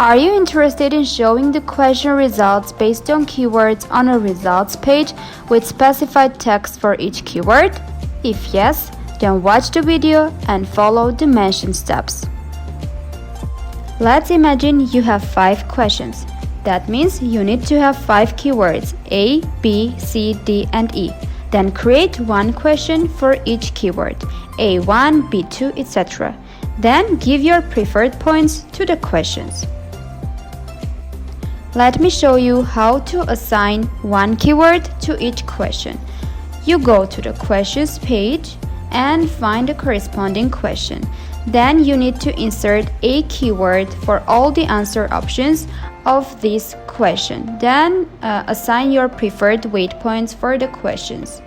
Are you interested in showing the question results based on keywords on a results page with specified text for each keyword? If yes, then watch the video and follow the mentioned steps. Let's imagine you have 5 questions. That means you need to have 5 keywords A, B, C, D, and E. Then create one question for each keyword, A1, B2, etc. Then give your preferred points to the questions. Let me show you how to assign one keyword to each question. You go to the questions page and find the corresponding question. Then you need to insert a keyword for all the answer options of this question. Then assign your preferred weight points for the questions.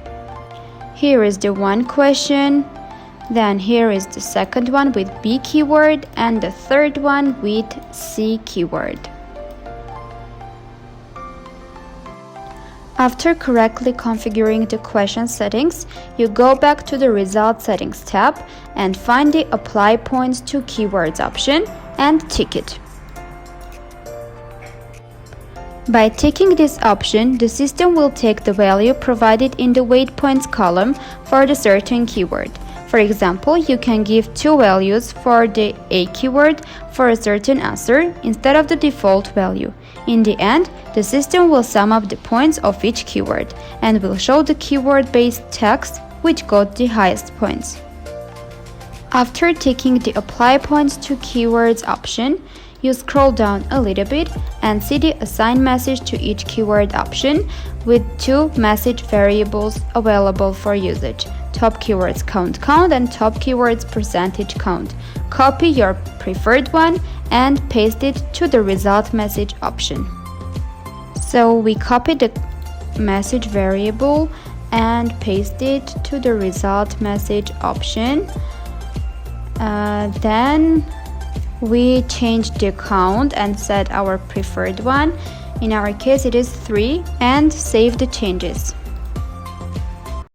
Here is the one question. Then here is the second one with B keyword and the third one with C keyword. After correctly configuring the question settings, you go back to the Result Settings tab and find the Apply Points to Keywords option and tick it. By ticking this option, the system will take the value provided in the weight points column for the certain keyword. For example, you can give 2 values for the A keyword for a certain answer instead of the default value. In the end, the system will sum up the points of each keyword and will show the keyword-based text which got the highest points. After ticking the Apply Points to Keywords option, you scroll down a little bit and see the Assign Message to each keyword option with 2 message variables available for usage. Top keywords count and top keywords percentage count. Copy your preferred one and paste it to the result message option. So we copy the message variable and paste it to the result message option. Then we change the count and set our preferred one. In our case it is 3 and save the changes.